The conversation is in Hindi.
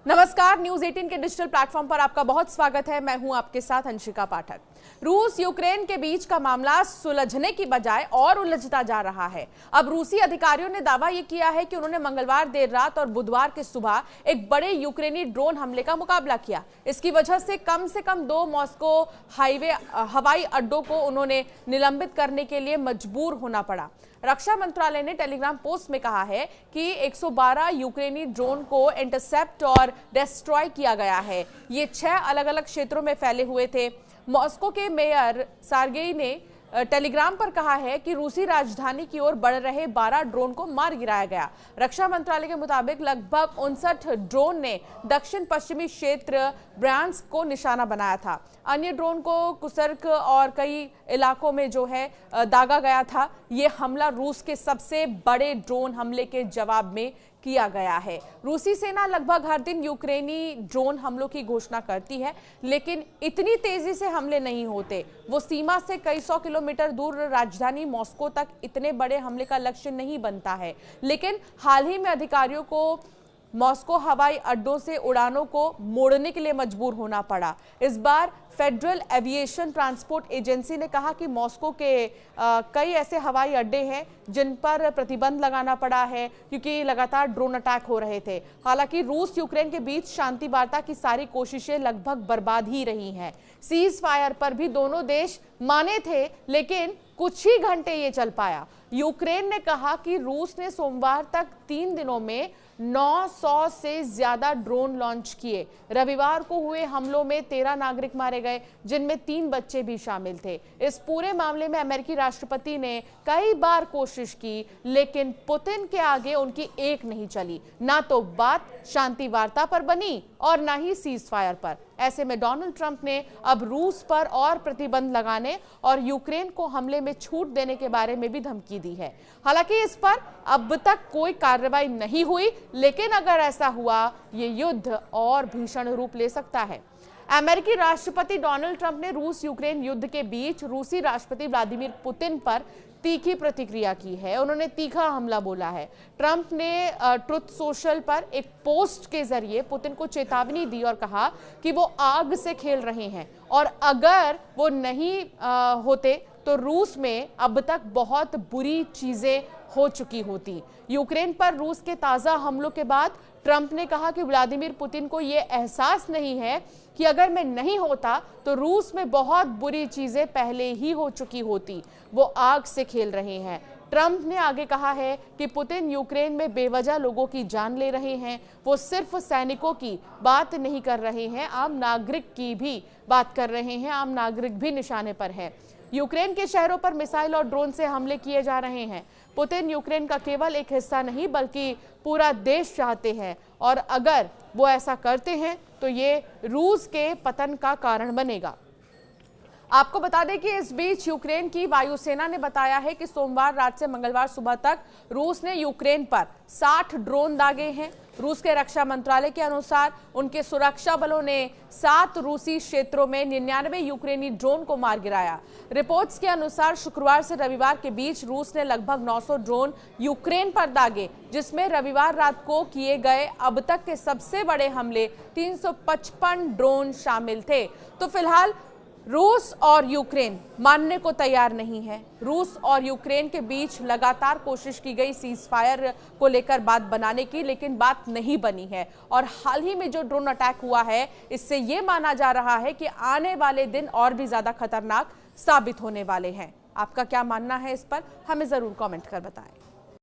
नमस्कार, न्यूज 18 के डिजिटल प्लेटफॉर्म पर आपका बहुत स्वागत है। मैं हूं आपके साथ अंशिका पाठक। रूस यूक्रेन के बीच का मामला सुलझने की बजाय और उलझता जा रहा है। अब रूसी अधिकारियों ने दावा यह किया है कि उन्होंने मंगलवार देर रात और बुधवार की सुबह एक बड़े यूक्रेनी ड्रोन हमले का मुकाबला किया। इसकी वजह से कम 2 मॉस्को हवाई अड्डों को उन्होंने निलंबित करने के लिए मजबूर होना पड़ा। रक्षा मंत्रालय ने टेलीग्राम पोस्ट में कहा है कि 112 यूक्रेनी ड्रोन को इंटरसेप्ट और डिस्ट्रॉय किया गया है। ये 6 अलग अलग क्षेत्रों में फैले हुए थे। मॉस्को के मेयर सार्गेई ने टेलीग्राम पर कहा है कि रूसी राजधानी की ओर बढ़ रहे 12 ड्रोन को मार गिराया गया। रक्षा मंत्रालय के मुताबिक लगभग 59 ड्रोन ने दक्षिण पश्चिमी क्षेत्र ब्रांस्क को निशाना बनाया था। अन्य ड्रोन को कुर्स्क और कई इलाकों में जो है दागा गया था। ये हमला रूस के सबसे बड़े ड्रोन हमले के जवाब में किया गया है। रूसी सेना लगभग हर दिन यूक्रेनी ड्रोन हमलों की घोषणा करती है, लेकिन इतनी तेजी से हमले नहीं होते। वो सीमा से कई 100 किलोमीटर दूर राजधानी मॉस्को तक इतने बड़े हमले का लक्ष्य नहीं बनता है। लेकिन हाल ही में अधिकारियों को मॉस्को हवाई अड्डों से उड़ानों को मोड़ने के लिए मजबूर होना पड़ा। इस बार फेडरल एविएशन ट्रांसपोर्ट एजेंसी ने कहा कि मॉस्को के कई ऐसे हवाई अड्डे हैं जिन पर प्रतिबंध लगाना पड़ा है क्योंकि लगातार ड्रोन अटैक हो रहे थे। हालांकि रूस यूक्रेन के बीच शांति वार्ता की सारी कोशिशें लगभग बर्बाद ही रही हैं। सीज फायर पर भी दोनों देश माने थे, लेकिन कुछ ही घंटे ये चल पाया। यूक्रेन ने कहा कि रूस ने सोमवार तक 3 दिनों में 900 से ज्यादा ड्रोन लॉन्च किए। रविवार को हुए हमलों में 13 नागरिक मारे गए, जिनमें 3 बच्चे भी शामिल थे। इस पूरे मामले में अमेरिकी राष्ट्रपति ने कई बार कोशिश की, लेकिन पुतिन के आगे उनकी एक नहीं चली। ना तो बात शांति वार्ता पर बनी और ना ही सीज फायर पर। ऐसे में डोनाल्ड ट्रंप ने अब रूस पर और प्रतिबंध लगाने और यूक्रेन को हमले में छूट देने के बारे में भी धमकी दी है। हालांकि इस पर अब तक कोई कार्रवाई नहीं हुई, लेकिन अगर ऐसा हुआ, ये युद्ध और भीषण रूप ले सकता है। अमेरिकी राष्ट्रपति डोनाल्ड ट्रंप ने रूस यूक्रेन युद्ध के बीच रूसी राष्ट्रपति व्लादिमीर पुतिन पर तीखी प्रतिक्रिया की है। उन्होंने तीखा हमला बोला है। ट्रंप ने ट्रुथ सोशल पर एक पोस्ट के जरिए पुतिन को चेतावनी दी और कहा कि वो आग से खेल रहे हैं और अगर वो नहीं होते तो रूस में अब तक बहुत बुरी चीजें हो चुकी होती। यूक्रेन पर रूस के ताजा हमलों के बाद ट्रंप ने कहा कि व्लादिमीर पुतिन को यह एहसास नहीं है कि अगर मैं नहीं होता तो रूस में बहुत बुरी चीजें पहले ही हो चुकी होती। वो आग से खेल रहे हैं। ट्रंप ने आगे कहा है कि पुतिन यूक्रेन में बेवजह लोगों की जान ले रहे हैं। वो सिर्फ सैनिकों की बात नहीं कर रहे हैं, आम नागरिक की भी बात कर रहे हैं। आम नागरिक भी निशाने पर है। यूक्रेन के शहरों पर मिसाइल और ड्रोन से हमले किए जा रहे हैं। पुतिन यूक्रेन का केवल एक हिस्सा नहीं बल्कि पूरा देश चाहते हैं और अगर वो ऐसा करते हैं तो ये रूस के पतन का कारण बनेगा। आपको बता दें कि इस बीच यूक्रेन की वायुसेना ने बताया है कि सोमवार रात से मंगलवार सुबह तक रूस ने यूक्रेन पर 60 ड्रोन दागे हैं। रूस के रक्षा मंत्रालय के अनुसार उनके सुरक्षा बलों ने 7 रूसी क्षेत्रों में 99 यूक्रेनी ड्रोन को मार गिराया। रिपोर्ट्स के अनुसार शुक्रवार से रविवार के बीच रूस ने लगभग 900 ड्रोन यूक्रेन पर दागे, जिसमें रविवार रात को किए गए अब तक के सबसे बड़े हमले 355 ड्रोन शामिल थे। तो फिलहाल रूस और यूक्रेन मानने को तैयार नहीं है। रूस और यूक्रेन के बीच लगातार कोशिश की गई सीज फायर को लेकर बात बनाने की, लेकिन बात नहीं बनी है। और हाल ही में जो ड्रोन अटैक हुआ है, इससे ये माना जा रहा है कि आने वाले दिन और भी ज्यादा खतरनाक साबित होने वाले हैं। आपका क्या मानना है इस पर, हमें जरूर कमेंट कर बताएं।